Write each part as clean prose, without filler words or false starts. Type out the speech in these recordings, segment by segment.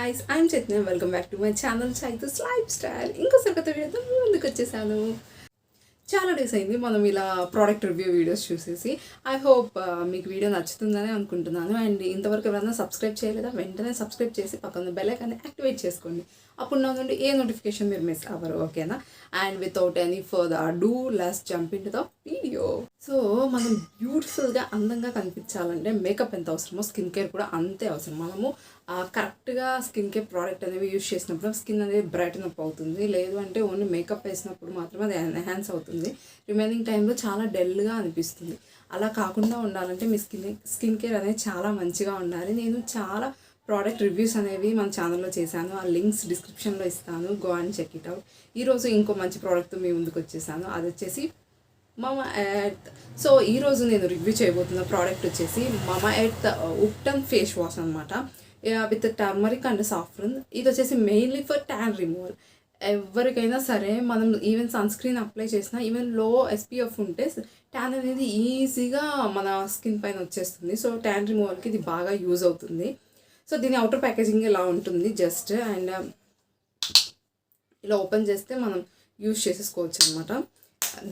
guys, I'm Chaitanya. Welcome back to my channel Chaitus Lifestyle. ఇంకోసారి కొత్త వీడియోతో ముందుకు వచ్చేసాను. చాలా డేస్ అయింది మనం ఇలా ప్రోడక్ట్ రివ్యూ వీడియోస్ చూసేసి. ఐ హోప్ మీకు వీడియో నచ్చుతుందని అనుకుంటున్నాను. అండ్ ఇంతవరకు ఎవరైనా సబ్స్క్రైబ్ చేయలేదా వెంటనే సబ్స్క్రైబ్ చేసి పక్కన బెల్ ఐకాన్ని యాక్టివేట్ చేసుకోండి. అప్పుడు నా నుండి ఏ నోటిఫికేషన్ మీరు మిస్ అవ్వరు, ఓకేనా? And without any further do let's jump in to the video. So మనం బ్యూటిఫుల్గా అందంగా కనిపించాలంటే మేకప్ ఎంత అవసరమో స్కిన్ కేర్ కూడా అంతే అవసరం. మనము కరెక్ట్గా స్కిన్ కేర్ ప్రోడక్ట్ అనేవి యూజ్ చేసినప్పుడు స్కిన్ అనేది బ్రైటన్ అప్ అవుతుంది. లేదు అంటే ఓన్లీ మేకప్ వేసినప్పుడు మాత్రమే అది ఎన్హాన్స్ అవుతుంది. రిమైనింగ్ టైంలో చాలా డల్గా అనిపిస్తుంది. అలా కాకుండా ఉండాలంటే మీ స్కిన్ కేర్ అనేది చాలా మంచిగా ఉండాలి. నేను చాలా ప్రోడక్ట్ రివ్యూస్ అనేవి మన ఛానల్లో చేశాను. ఆ లింక్స్ డిస్క్రిప్షన్లో ఇస్తాను, go and check it out. ఈరోజు ఇంకో మంచి ప్రోడక్ట్తో మీ ముందుకు వచ్చేసాను. అది వచ్చేసి మామా ఎర్త్. సో ఈరోజు నేను రివ్యూ చేయబోతున్న ప్రోడక్ట్ వచ్చేసి మామా ఎర్త్ ఉప్టన్ ఫేస్ వాష్ అనమాట, విత్ టర్మరిక్ అండ్ సాఫ్రన్. ఇది వచ్చేసి మెయిన్లీ ఫర్ ట్యాన్ రిమూవల్. ఎవరికైనా సరే మనం ఈవెన్ సన్ స్క్రీన్ అప్లై చేసినా, ఈవెన్ లో ఎస్పీఎఫ్ ఉంటే ట్యాన్ అనేది ఈజీగా మన స్కిన్ పైన వచ్చేస్తుంది. సో ట్యాన్ రిమూవల్కి ఇది బాగా యూజ్ అవుతుంది. సో దీని అవుటర్ ప్యాకేజింగ్ ఇలా ఉంటుంది జస్ట్, అండ్ ఇలా ఓపెన్ చేస్తే మనం యూజ్ చేసేసుకోవచ్చు అనమాట.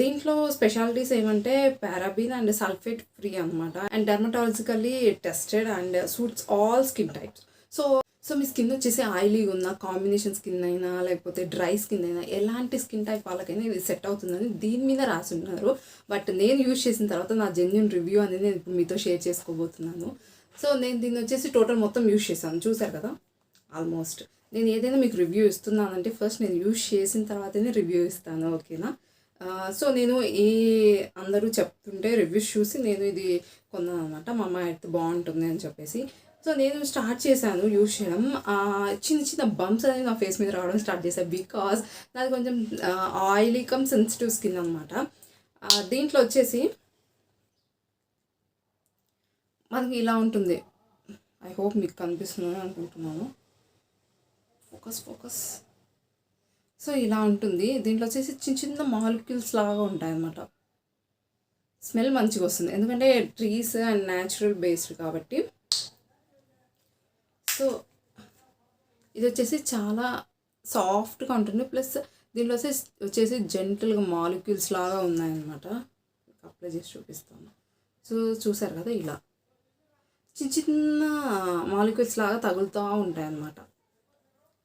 దీంట్లో స్పెషాలిటీస్ ఏమంటే పారాబిన్ అండ్ సల్ఫేట్ ఫ్రీ అనమాట, and dermatologically tested and suits all skin types. So me skin వచ్చేసి ఆయిలీగా ఉన్న, కాంబినేషన్ స్కిన్ అయినా లేకపోతే డ్రై స్కిన్ అయినా, ఎలాంటి స్కిన్ టైప్ వాళ్ళకైనా ఇది సెట్ అవుతుందని దీని మీద రాసి ఉన్నారు. బట్ నేను యూజ్ చేసిన తర్వాత నా జెన్యూన్ రివ్యూ అనేది నేను ఇప్పుడు మీతో షేర్ చేసుకోబోతున్నాను. సో నేను దీన్ని వచ్చేసి టోటల్ మొత్తం యూజ్ చేశాను, చూసారు కదా. ఆల్మోస్ట్ నేను ఏదైనా మీకు రివ్యూ ఇస్తున్నానంటే ఫస్ట్ నేను యూజ్ చేసిన తర్వాతనే రివ్యూ ఇస్తాను, ఓకేనా? సో నేను అందరూ చెప్తుంటే రివ్యూస్ చూసి నేను ఇది కొన్నాను అనమాట. మామా ఎర్త్ బాగుంటుంది అని చెప్పేసి. సో నేను స్టార్ట్ చేశాను యూజ్ చేయడం. చిన్న చిన్న బంప్స్ అనేది నా ఫేస్ మీద రావడం స్టార్ట్ చేశాను, బికాజ్ నాది కొంచెం ఆయిలీ కమ్ సెన్సిటివ్ స్కిన్ అనమాట. దీంట్లో వచ్చేసి మనకి ఇలా ఉంటుంది. ఐ హోప్ మీకు కనిపిస్తుందని అనుకుంటున్నాను. ఫోకస్. సో ఇలా ఉంటుంది. దీంట్లో వచ్చేసి చిన్న చిన్న మాలిక్యూల్స్ లాగా ఉంటాయన్నమాట. స్మెల్ మంచిగా వస్తుంది ఎందుకంటే ట్రీస్ అండ్ న్యాచురల్ బేస్డ్ కాబట్టి. సో ఇది వచ్చేసి చాలా సాఫ్ట్గా ఉంటుంది. ప్లస్ దీంట్లో వచ్చేసి జెంటల్గా మాలిక్యూల్స్ లాగా ఉన్నాయన్నమాట. అప్లై చేసి చూపిస్తాను. సో చూసారు కదా, ఇలా చిన్న చిన్న మాలిక్యూల్స్ లాగా తగులుతూ ఉంటాయి అన్నమాట.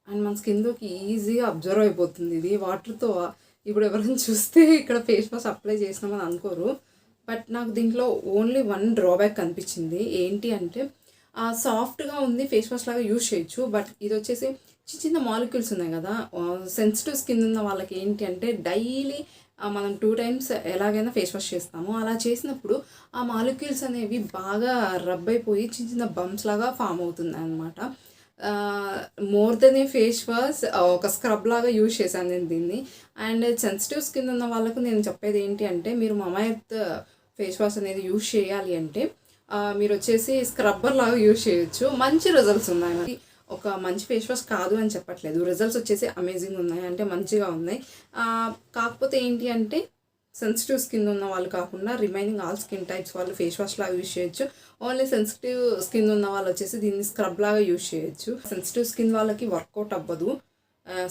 అండ్ మన స్కిన్లోకి ఈజీగా అబ్జర్వ్ అయిపోతుంది ఇది వాటర్తో. ఇప్పుడు ఎవరైనా చూస్తే ఇక్కడ ఫేస్ వాష్ అప్లై చేసినామని అనుకోరు. బట్ నాకు దీంట్లో ఓన్లీ వన్ డ్రాబ్యాక్ కనిపించింది. ఏంటి అంటే సాఫ్ట్గా ఉంది, ఫేస్ వాష్ లాగా యూజ్ చేయొచ్చు. బట్ ఇది వచ్చేసి చిన్న చిన్న మాలిక్యూల్స్ ఉన్నాయి కదా, సెన్సిటివ్ స్కిన్ ఉన్న వాళ్ళకి ఏంటి అంటే డైలీ మనం 2 times ఎలాగైనా ఫేస్ వాష్ చేస్తాము. అలా చేసినప్పుడు ఆ మాలిక్యూల్స్ అనేవి బాగా రబ్ అయిపోయి చిన్న చిన్న బంప్స్ లాగా ఫామ్ అవుతుంది అనమాట. మోర్ దెన్ ఏ ఫేస్ వాష్, ఒక స్క్రబ్ లాగా యూజ్ చేశాను నేను దీన్ని. అండ్ సెన్సిటివ్ స్కిన్ ఉన్న వాళ్ళకు నేను చెప్పేది ఏంటి అంటే, మీరు మామా ఎర్త్ ఫేస్ వాష్ అనేది యూజ్ చేయాలి అంటే మీరు వచ్చేసి స్క్రబ్బర్ లాగా యూజ్ చేయొచ్చు. మంచి రిజల్ట్స్ ఉన్నాయి. ఒక మంచి ఫేస్ వాష్ కాదు అని చెప్పట్లేదు, రిజల్ట్స్ వచ్చేసి అమేజింగ్ ఉన్నాయి, అంటే మంచిగా ఉన్నాయి. కాకపోతే ఏంటి అంటే సెన్సిటివ్ స్కిన్ ఉన్న వాళ్ళు కాకుండా రిమైనింగ్ ఆల్ స్కిన్ టైప్స్ వాళ్ళు ఫేస్ వాష్ లాగా యూజ్ చేయొచ్చు. ఓన్లీ సెన్సిటివ్ స్కిన్ ఉన్న వాళ్ళు వచ్చేసి దీన్ని స్క్రబ్ లాగా యూజ్ చేయొచ్చు. సెన్సిటివ్ స్కిన్ వాళ్ళకి వర్కౌట్ అవ్వదు,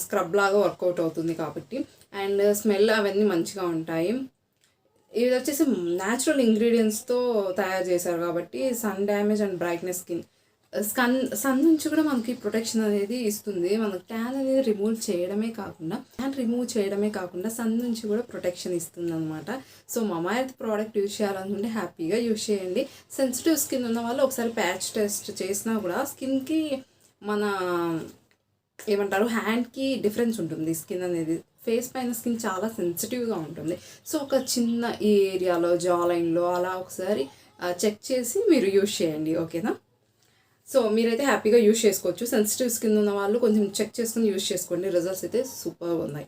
స్క్రబ్ లాగా వర్కౌట్ అవుతుంది కాబట్టి. అండ్ స్మెల్ అవన్నీ మంచిగా ఉంటాయి. ఇది వచ్చేసి న్యాచురల్ ఇంగ్రీడియంట్స్తో తయారు చేశారు కాబట్టి sun damage and brightness sun నుంచి కూడా మనకి ప్రొటెక్షన్ అనేది ఇస్తుంది. మనకు ట్యాన్ అనేది రిమూవ్ చేయడమే కాకుండా సన్ నుంచి కూడా ప్రొటెక్షన్ ఇస్తుంది అనమాట. సో మామా ఎర్త్ ప్రోడక్ట్ యూజ్ చేయాలనుకుంటే హ్యాపీగా యూజ్ చేయండి. సెన్సిటివ్ స్కిన్ ఉన్న వాళ్ళు ఒకసారి ప్యాచ్ టెస్ట్ చేసినా కూడా స్కిన్కి మన ఏమంటారు హ్యాండ్కి డిఫరెన్స్ ఉంటుంది. స్కిన్ అనేది ఫేస్ పైన స్కిన్ చాలా సెన్సిటివ్గా ఉంటుంది. సో ఒక చిన్న ఈ ఏరియాలో జా లైన్లో అలా ఒకసారి చెక్ చేసి మీరు యూజ్ చేయండి, ఓకేనా? సో మీరైతే హ్యాపీగా యూజ్ చేసుకోవచ్చు. సెన్సిటివ్ స్కిన్ ఉన్న వాళ్ళు కొంచెం చెక్ చేసుకుని యూజ్ చేసుకోండి. రిజల్ట్స్ అయితే సూపర్గా ఉన్నాయి.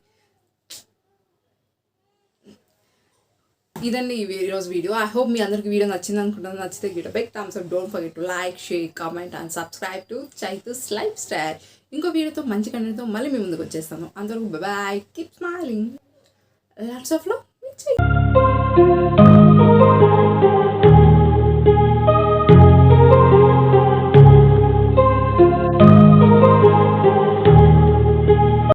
ఇదండి ఈరోజు వీడియో. ఐ హోప్ మీ అందరికి వీడియో నచ్చింది అనుకుంటున్నాను. నచ్చితే get big thumbs up. Don't forget to like, share, comment and subscribe to Chaitu's life style. ఇంకో వీడియోతో మంచి కంటెంట్తో మళ్ళీ మీ ముందుకు వచ్చేస్తాను. అందరూ bye, keep smiling, lots of love.